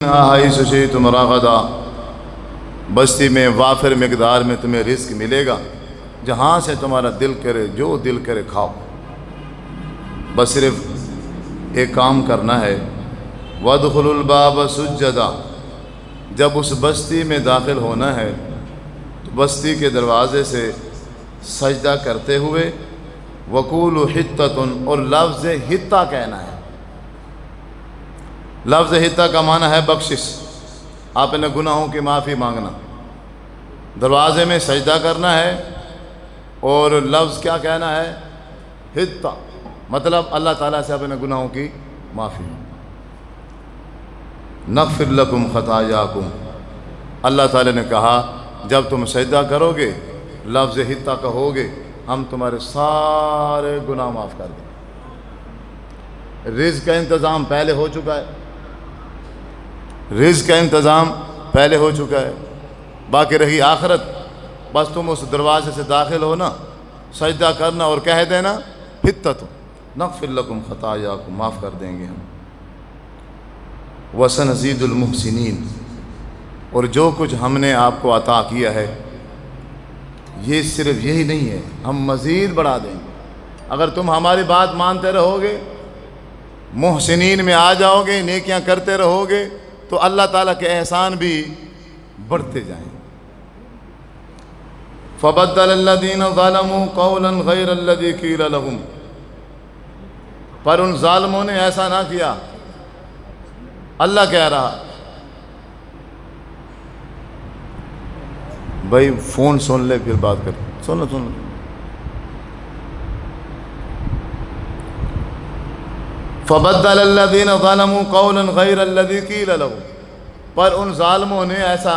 حیث شئتم رغدا، بستی میں وافر مقدار میں تمہیں رزق ملے گا، جہاں سے تمہارا دل کرے، جو دل کرے کھاؤ، بس صرف ایک کام کرنا ہے۔ وَادْخُلُوا الْبَابَ سُجَّدًا، جب اس بستی میں داخل ہونا ہے تو بستی کے دروازے سے سجدہ کرتے ہوئے وَقُولُوا حِطَّةٌ، اور لفظ حِطّہ کہنا ہے۔ لفظ حِطّہ کا معنی ہے بخشش، آپ نے گناہوں کی معافی مانگنا، دروازے میں سجدہ کرنا ہے اور لفظ کیا کہنا ہے؟ حِطّہ، مطلب اللہ تعالیٰ سے اپنے گناہوں کی معافی۔ نغفر لکم خطایاکم، اللہ تعالیٰ نے کہا جب تم سجدہ کرو گے، لفظ حِطّہ کہو گے، ہم تمہارے سارے گناہ معاف کر دیں۔ رزق کا انتظام پہلے ہو چکا ہے، رزق کا انتظام پہلے ہو چکا ہے، باقی رہی آخرت۔ بس تم اس دروازے سے داخل ہونا، سجدہ کرنا اور کہہ دینا حِطَّةٌ نغفر لکم خطایاکم، معاف کر دیں گے ہم۔ وَسَنَزِيدُ الْمُحْسِنِينَ، اور جو کچھ ہم نے آپ کو عطا کیا ہے یہ صرف یہی نہیں ہے، ہم مزید بڑھا دیں گے۔ اگر تم ہماری بات مانتے رہو گے، محسنین میں آ جاؤ گے، نیکیاں کرتے رہو گے، تو اللہ تعالیٰ کے احسان بھی بڑھتے جائیں۔ فَبَدَّلَ الَّذِينَ ظَلَمُوا قَوْلًا غَيْرَ الَّذِي قِيلَ لَهُمْ، پر ان ظالموں نے ایسا نہ کیا، اللہ کہہ رہا۔ بھائی فون سن لے پھر بات کر، سن لو۔ فَبَدَّلَ الَّذِينَ ظَلَمُوا قَوْلًا غَيْرَ الَّذِي قِيلَ لَهُمْ، پر ان ظالموں نے ایسا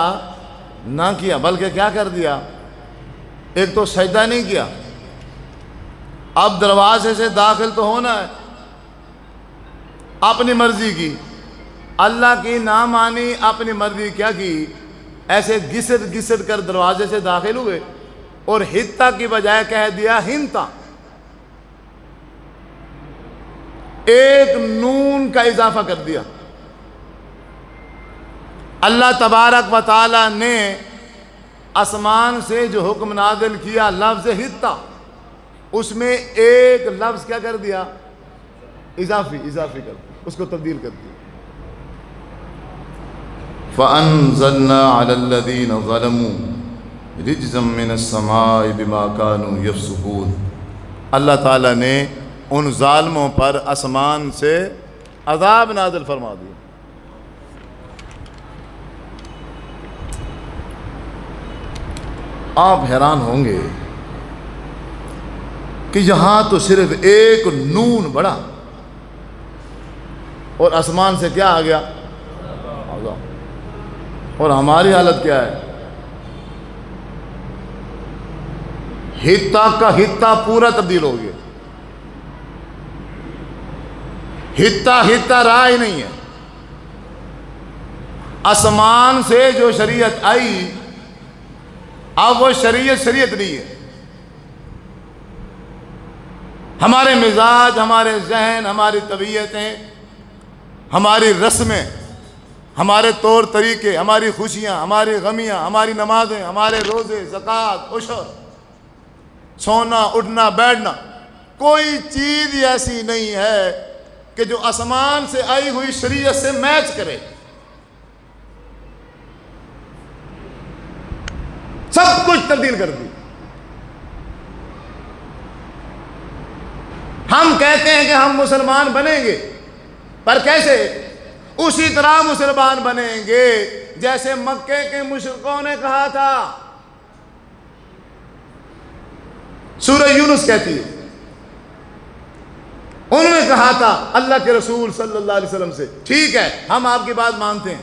نہ کیا، بلکہ کیا کر دیا؟ ایک تو سجدہ نہیں کیا، اب دروازے سے داخل تو ہونا ہے، اپنی مرضی کی، اللہ کی نہ مانی، اپنی مرضی کیا کی؟ ایسے گھسٹ کر دروازے سے داخل ہوئے اور حِطّہ کی بجائے کہہ دیا ہِنْتَا، ایک نون کا اضافہ کر دیا۔ اللہ تبارک و تعالی نے آسمان سے جو حکم نازل کیا لفظ حِطّہ، اس میں ایک لفظ کیا کر دیا؟ اضافی کر دیا، اس کو تبدیل کر دیا۔ فَأَنزَلْنَا عَلَى الَّذِينَ ظَلَمُوا رِجْزًا مِّنَ السَّمَاءِ بِمَا كَانُوا يَفْسُقُونَ، اللہ تعالیٰ نے ان ظالموں پر آسمان سے عذاب نازل فرما دیا۔ آپ حیران ہوں گے کہ یہاں تو صرف ایک نون بڑھا اور آسمان سے کیا آ گیا؟ عذاب۔ اور ہماری حالت کیا ہے؟ حِطّہ کا حِطّہ پورا تبدیل ہو گیا، حِطّہ رہا ہی نہیں ہے۔ آسمان سے جو شریعت آئی اب وہ شریعت نہیں ہے۔ ہمارے مزاج، ہمارے ذہن، ہماری طبیعتیں، ہماری رسمیں، ہمارے طور طریقے، ہماری خوشیاں، ہماری غمیاں، ہماری نمازیں، ہمارے روزے، زکوٰۃ، عشر، سونا اٹھنا بیٹھنا، کوئی چیز ایسی نہیں ہے کہ جو آسمان سے آئی ہوئی شریعت سے میچ کرے۔ سب کچھ تبدیل کر دی۔ ہم کہتے ہیں کہ ہم مسلمان بنیں گے، پر کیسے؟ اسی طرح مسلمان بنیں گے جیسے مکے کے مشرکوں نے کہا تھا۔ سورہ یونس کہتی ہے، انہوں نے کہا تھا اللہ کے رسول صلی اللہ علیہ وسلم سے، ٹھیک ہے ہم آپ کی بات مانتے ہیں،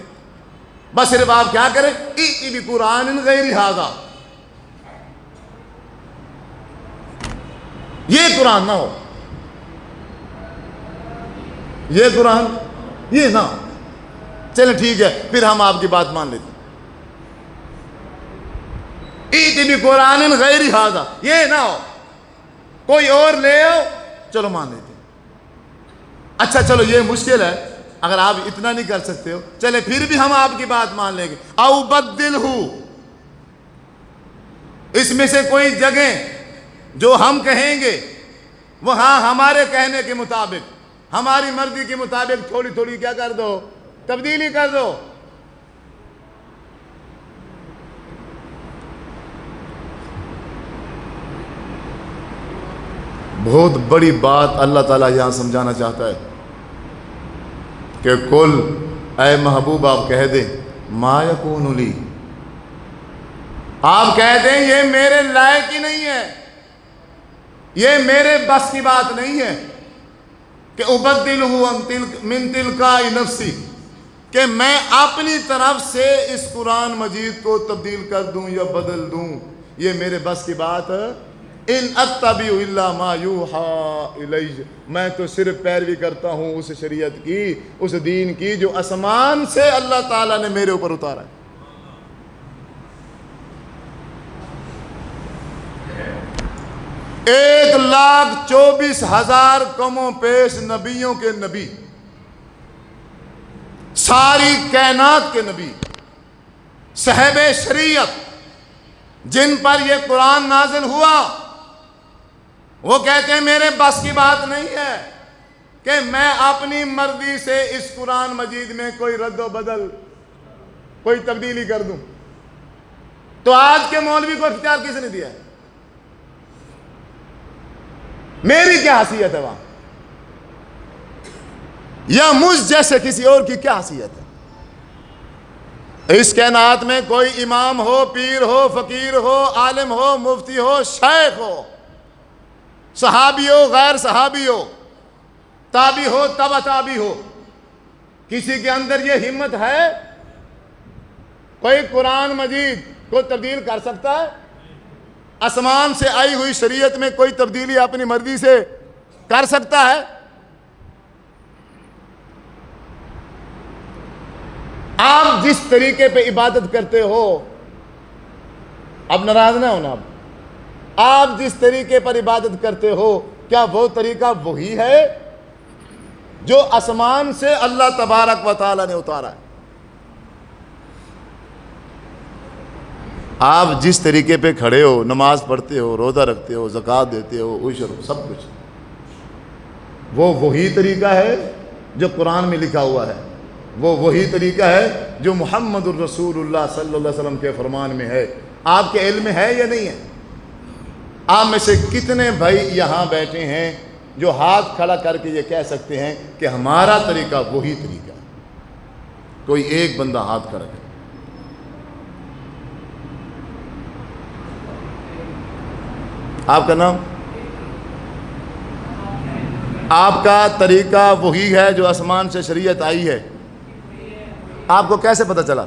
بس صرف آپ کیا کریں؟ ائتی بقرآن غیر ھذا، یہ قرآن نہ ہو، یہ قرآن یہ نہ ہو، چلیں ٹھیک ہے پھر ہم آپ کی بات مان لیتے ہیں۔ ائتی بقرآن غیر ھذا، یہ نہ ہو، کوئی اور لے آؤ، چلو مان لیتے ہیں۔ اچھا چلو یہ مشکل ہے، اگر آپ اتنا نہیں کر سکتے ہو چلے پھر بھی ہم آپ کی بات مان لیں گے. او بدلہ، اس میں سے کوئی جگہ جو ہم کہیں گے وہاں ہمارے کہنے کے مطابق، ہماری مرضی کے مطابق تھوڑی تھوڑی کیا کر دو، تبدیلی کر دو. بہت بڑی بات اللہ تعالیٰ یہاں سمجھانا چاہتا ہے کہ کل اے محبوب آپ کہہ دیں ما یکون لی، آپ کہہ دیں یہ میرے لائق ہی نہیں ہے، یہ میرے بس کی بات نہیں ہے کہ ابدلہ من تلقاء نفسی، کہ میں اپنی طرف سے اس قرآن مجید کو تبدیل کر دوں یا بدل دوں. یہ میرے بس کی بات، ان اتبع الا ما یوحى الی، میں تو صرف پیروی کرتا ہوں اس شریعت کی، اس دین کی جو آسمان سے اللہ تعالیٰ نے میرے اوپر اتارا ہے. 1,24,000 کم و پیش نبیوں کے نبی، ساری کائنات کے نبی، صاحب شریعت جن پر یہ قرآن نازل ہوا، وہ کہتے ہیں میرے بس کی بات نہیں ہے کہ میں اپنی مرضی سے اس قرآن مجید میں کوئی رد و بدل، کوئی تبدیلی کر دوں. تو آج کے مولوی کو اختیار کس نے دیا ہے؟ میری کیا حیثیت ہے وہاں، یا مجھ جیسے کسی اور کی کیا حیثیت ہے؟ اس کائنات میں کوئی امام ہو، پیر ہو، فقیر ہو، عالم ہو، مفتی ہو، شیخ ہو، صحابی ہو، غیر صحابی ہو، تابعی ہو، تبع تابعی ہو، کسی کے اندر یہ ہمت ہے کوئی قرآن مجید کو تبدیل کر سکتا ہے؟ آسمان سے آئی ہوئی شریعت میں کوئی تبدیلی اپنی مرضی سے کر سکتا ہے؟ آپ جس طریقے پہ عبادت کرتے ہو، اب ناراض نہ ہونا، آپ جس طریقے پر عبادت کرتے ہو کیا وہ طریقہ وہی ہے جو آسمان سے اللہ تبارک و تعالی نے اتارا ہے؟ آپ جس طریقے پہ کھڑے ہو، نماز پڑھتے ہو، روزہ رکھتے ہو، زکوٰۃ دیتے ہو، عشر، سب کچھ، وہ وہی طریقہ ہے جو قرآن میں لکھا ہوا ہے، وہ وہی طریقہ ہے جو محمد الرسول اللہ صلی اللہ علیہ وسلم کے فرمان میں ہے. آپ کے علم میں ہے یا نہیں ہے؟ آپ میں سے کتنے بھائی یہاں بیٹھے ہیں جو ہاتھ کھڑا کر کے یہ کہہ سکتے ہیں کہ ہمارا طریقہ وہی طریقہ ہے؟ کوئی ایک بندہ ہاتھ کھڑا کرے. آپ کا نام؟ آپ کا طریقہ وہی ہے جو آسمان سے شریعت آئی ہے؟ آپ کو کیسے پتہ چلا؟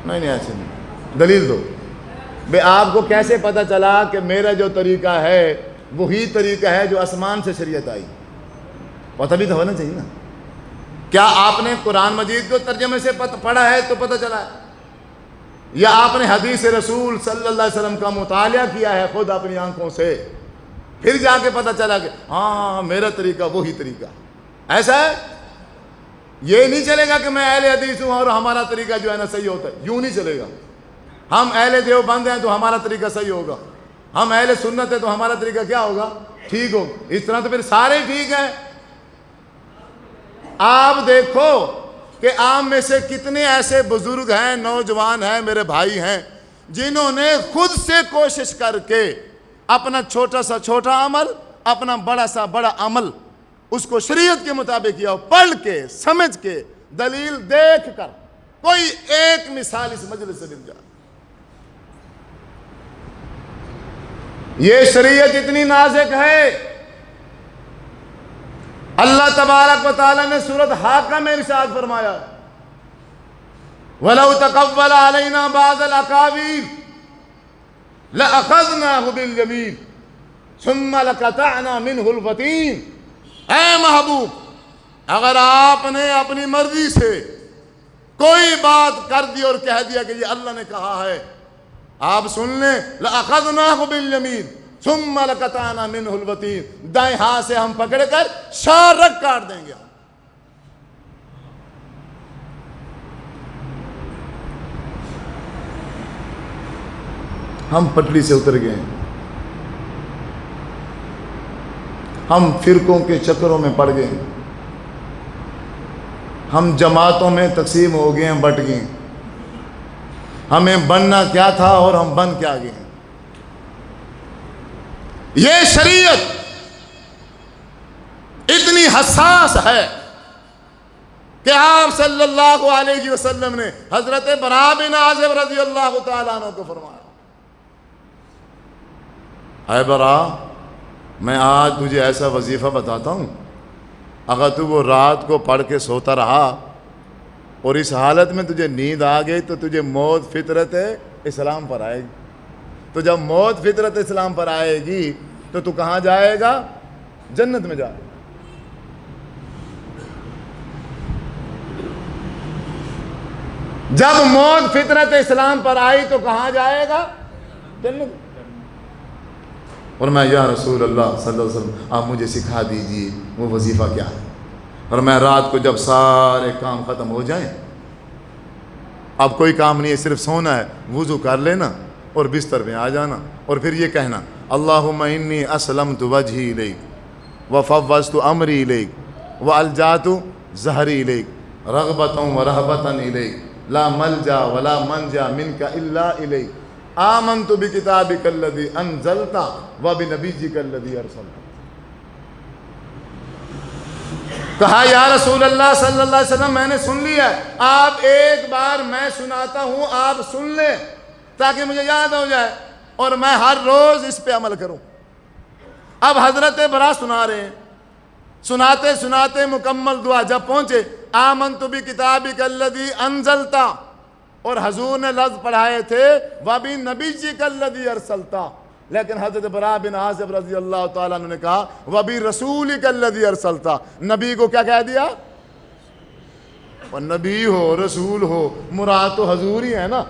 نہیں ایسے نہیں، دلیل دو. بے آپ کو کیسے پتہ چلا کہ میرا جو طریقہ ہے وہی طریقہ ہے جو آسمان سے شریعت آئی؟ پتہ بھی تو ہونا چاہیے نا. کیا آپ نے قرآن مجید کو ترجمے سے پڑھا ہے تو پتہ چلا ہے، یا آپ نے حدیث رسول صلی اللہ علیہ وسلم کا مطالعہ کیا ہے خود اپنی آنکھوں سے، پھر جا کے پتہ چلا کہ ہاں میرا طریقہ وہی طریقہ؟ ایسا ہے؟ یہ نہیں چلے گا کہ میں اہل حدیث ہوں اور ہمارا طریقہ جو ہے نا صحیح ہوتا ہے، یوں نہیں چلے گا. ہم اہل دیوبند ہیں تو ہمارا طریقہ صحیح ہوگا، ہم اہل سنت ہیں تو ہمارا طریقہ کیا ہوگا؟ ٹھیک ہوگا. اس طرح تو پھر سارے ٹھیک ہیں. آپ دیکھو کہ عام میں سے کتنے ایسے بزرگ ہیں، نوجوان ہیں، میرے بھائی ہیں، جنہوں نے خود سے کوشش کر کے اپنا چھوٹا سا چھوٹا عمل، اپنا بڑا سا بڑا عمل، اس کو شریعت کے مطابق کیا، پڑھ کے، سمجھ کے، دلیل دیکھ کر. کوئی ایک مثال اس مجلس سے مل جائے. یہ شریعت اتنی نازک ہے، اللہ تبارک و تعالی نے سورۃ حاقہ میں ارشاد فرمایا وَلَوْ تَقَوَّلَ عَلَيْنَا بَعْضَ الْأَقَاوِيلِ لَأَخَذْنَاهُ بِالْيَمِينِ ثُمَّ لَقَطَعْنَا مِنْهُ الْوَتِينَ. اے محبوب، اگر آپ نے اپنی مرضی سے کوئی بات کر دی اور کہہ دیا کہ یہ اللہ نے کہا ہے، آپ سن لیں، لَأَخَذْنَاهُ بِالْيَمِينِ، ثم لقطعنا منه الوتین، دائیں ہاتھ سے ہم پکڑ کر شارک کاٹ دیں گے. ہم پٹری سے اتر گئے، ہم فرقوں کے چکروں میں پڑ گئے، ہم جماعتوں میں تقسیم ہو گئے ہیں، بٹ گئے. ہمیں بننا کیا تھا اور ہم بن کیا گئے. یہ شریعت اتنی حساس ہے کہ آپ صلی اللہ علیہ وسلم نے حضرت براء بن عازب رضی اللہ تعالیٰ عنہ کو فرمایا، اے براء، میں آج تجھے ایسا وظیفہ بتاتا ہوں، اگر تو وہ رات کو پڑھ کے سوتا رہا اور اس حالت میں تجھے نیند آ گئی تو تجھے موت فطرت اسلام پر آئے گی. تو جب موت فطرت اسلام پر آئے گی تو کہاں جائے گا؟ جنت میں جائے گا. جب موت فطرت اسلام پر آئی تو کہاں جائے گا؟ جنت. اور میں یا رسول اللہ صلی اللہ علیہ وسلم آپ مجھے سکھا دیجیے وہ وظیفہ کیا ہے. اور میں رات کو جب سارے کام ختم ہو جائیں، اب کوئی کام نہیں ہے، صرف سونا ہے، وضو کر لینا اور بستر میں آ جانا اور پھر یہ کہنا اللہم انی اسلمت وجہی الیک وفوضت امری الیک والجأت ظہری الیک رغبتا ورہبتا الیک لا ملجا ولا منجا منک الا الیک آمنت بکتابک الذی انزلت وبنبیک الذی ارسلت. کہا یا رسول اللہ صلی اللہ علیہ وسلم میں نے سن لیا ہے، آپ ایک بار میں سناتا ہوں آپ سن لیں تاکہ مجھے یاد ہو جائے اور میں ہر روز اس پہ عمل کروں. اب حضرت براء سنا رہے ہیں، سناتے سناتے مکمل دعا جب پہنچے آمنت بکتابک الذی انزلت، اور حضور نے لفظ پڑھائے تھے وبنبیک الذی ارسلت، لیکن حضرت براء بن عازب رضی اللہ تعالیٰ عنہ نے کہا وبرسولک الذی ارسلت. نبی کو کیا کہہ دیا؟ اور نبی ہو رسول ہو مراد تو حضور ہی ہے نا.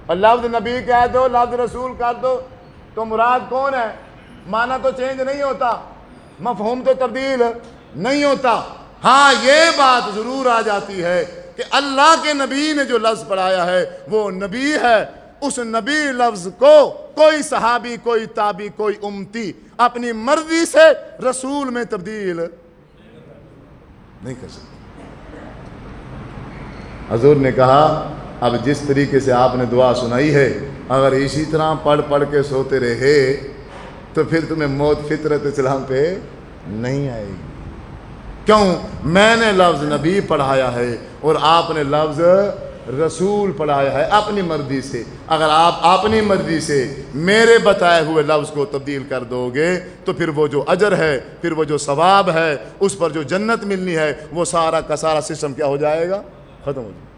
اور لفظ نبی کہہ دو لفظ رسول کر دو تو مراد کون ہے؟ معنی تو چینج نہیں ہوتا، مفہوم تو تبدیل نہیں ہوتا. ہاں یہ بات ضرور آ جاتی ہے کہ اللہ کے نبی نے جو لفظ پڑھایا ہے وہ نبی ہے. اس نبی لفظ کو کوئی صحابی، کوئی تابعی، کوئی امتی اپنی مرضی سے رسول میں تبدیل نہیں کر سکتے. حضور نے کہا اب جس طریقے سے آپ نے دعا سنائی ہے اگر اسی طرح پڑھ پڑھ کے سوتے رہے تو پھر تمہیں موت فطرت اسلام پہ نہیں آئے گی. کیوں؟ میں نے لفظ نبی پڑھایا ہے اور آپ نے لفظ رسول پڑھایا ہے اپنی مرضی سے. اگر آپ اپنی مرضی سے میرے بتائے ہوئے لفظ کو تبدیل کر دو گے تو پھر وہ جو اجر ہے، پھر وہ جو ثواب ہے، اس پر جو جنت ملنی ہے، وہ سارا کا سارا سسٹم کیا ہو جائے گا؟ ختم ہو جائے گا.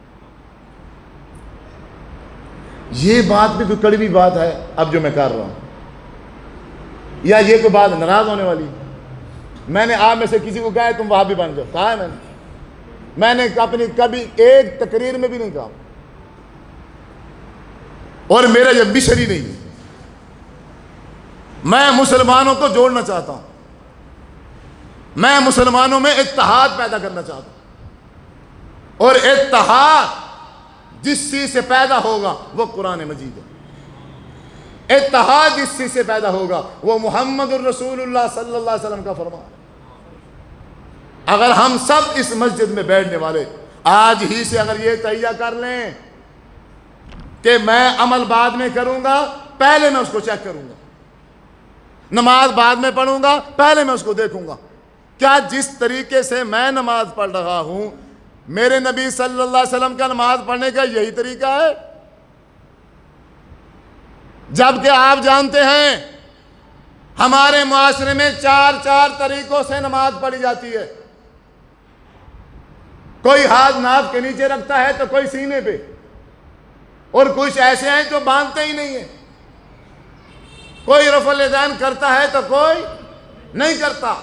یہ بات بھی کوئی کڑوی بات ہے اب جو میں کر رہا ہوں، یا یہ کوئی بات ناراض ہونے والی؟ میں نے آپ میں سے کسی کو کہا ہے تم وہاں بھی بن جاؤ، کہا ہے میں نے اپنی کبھی ایک تقریر میں بھی نہیں کہا، اور میرا یہ مشن ہی نہیں ہے. میں مسلمانوں کو جوڑنا چاہتا ہوں، میں مسلمانوں میں اتحاد پیدا کرنا چاہتا ہوں، اور اتحاد جس چیز سے پیدا ہوگا وہ قرآن مجید ہے. اتحاد جس چیز سے پیدا ہوگا وہ محمد الرسول اللہ صلی اللہ علیہ وسلم کا فرمان. اگر ہم سب اس مسجد میں بیٹھنے والے آج ہی سے اگر یہ تہیہ کر لیں کہ میں عمل بعد میں کروں گا، پہلے میں اس کو چیک کروں گا، نماز بعد میں پڑھوں گا، پہلے میں اس کو دیکھوں گا کیا جس طریقے سے میں نماز پڑھ رہا ہوں میرے نبی صلی اللہ علیہ وسلم کا نماز پڑھنے کا یہی طریقہ ہے. جبکہ آپ جانتے ہیں ہمارے معاشرے میں چار طریقوں سے نماز پڑھی جاتی ہے. کوئی ہاتھ ناف کے نیچے رکھتا ہے تو کوئی سینے پہ، اور کچھ ایسے ہیں جو باندھتے ہی نہیں ہیں. کوئی رفع الیدین کرتا ہے تو کوئی نہیں کرتا.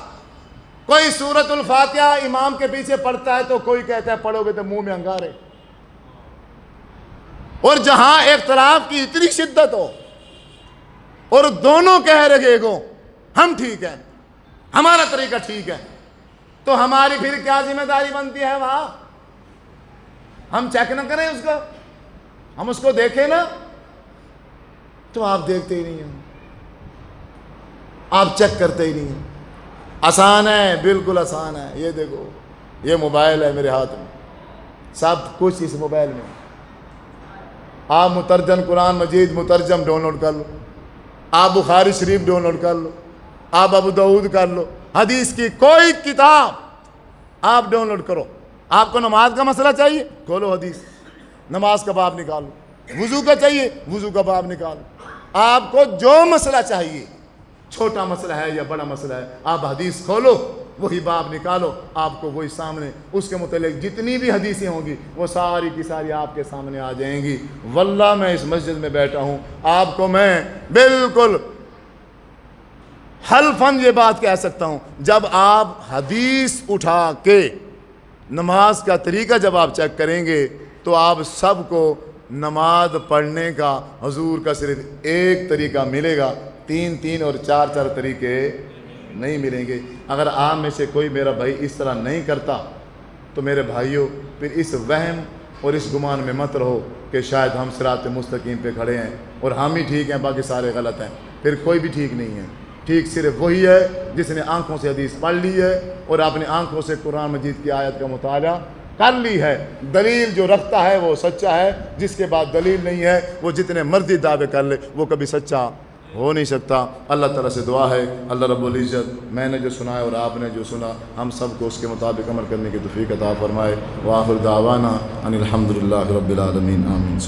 کوئی سورۃ الفاتحہ امام کے پیچھے پڑھتا ہے تو کوئی کہتا ہے پڑھو گے تو منہ میں انگارے. اور جہاں اختلاف کی اتنی شدت ہو اور دونوں کہہ رہے گو ہم ٹھیک ہیں، ہمارا طریقہ ٹھیک ہے، تو ہماری پھر کیا ذمہ داری بنتی ہے؟ وہاں ہم چیک نہ کریں اس کو، ہم اس کو دیکھیں نا؟ تو آپ دیکھتے ہی نہیں ہیں، آپ چیک کرتے ہی نہیں ہیں۔ آسان ہے، بالکل آسان ہے۔ یہ دیکھو، یہ موبائل ہے میرے ہاتھ میں، سب کچھ اس موبائل میں۔ آپ مترجم قرآن مجید مترجم ڈاؤن لوڈ کر لو، آپ بخاری شریف ڈاؤن لوڈ کر لو، آپ ابو داؤد کر لو، حدیث کی کوئی کتاب آپ ڈاؤن لوڈ کرو۔ آپ کو نماز کا مسئلہ چاہیے، کھولو حدیث، نماز کا باب نکالو۔ وضو کا چاہیے، وضو کا باب نکالو۔ آپ کو جو مسئلہ چاہیے، چھوٹا مسئلہ ہے یا بڑا مسئلہ ہے، آپ حدیث کھولو، وہی باب نکالو، آپ کو وہی سامنے اس کے متعلق جتنی بھی حدیثیں ہوں گی وہ ساری کی ساری آپ کے سامنے آ جائیں گی۔ واللہ میں اس مسجد میں بیٹھا ہوں، آپ کو میں بالکل حلفاً یہ بات کہہ سکتا ہوں، جب آپ حدیث اٹھا کے نماز کا طریقہ جب آپ چیک کریں گے تو آپ سب کو نماز پڑھنے کا حضور کا صرف ایک طریقہ ملے گا، تین اور چار طریقے نہیں ملیں گے۔ اگر آپ میں سے کوئی میرا بھائی اس طرح نہیں کرتا تو میرے بھائیوں پھر اس وہم اور اس گمان میں مت رہو کہ شاید ہم صراط مستقیم پہ کھڑے ہیں اور ہم ہی ٹھیک ہیں، باقی سارے غلط ہیں۔ پھر کوئی بھی ٹھیک نہیں ہے، ٹھیک صرف وہی ہے جس نے آنکھوں سے حدیث پڑھ لی ہے اور اپنی آنکھوں سے قرآن مجید کی آیت کا مطالعہ کر لی ہے۔ دلیل جو رکھتا ہے وہ سچا ہے، جس کے بعد دلیل نہیں ہے وہ جتنے مرضی دعوے کر لے وہ کبھی سچا ہو نہیں سکتا۔ اللہ تعالیٰ سے دعا ہے اللہ رب العزت میں نے جو سنا ہے اور آپ نے جو سنا ہم سب کو اس کے مطابق عمل کرنے کی توفیق عطا فرمائے۔ وآخر دعوانا ان الحمد للہ رب العالمین، آمین۔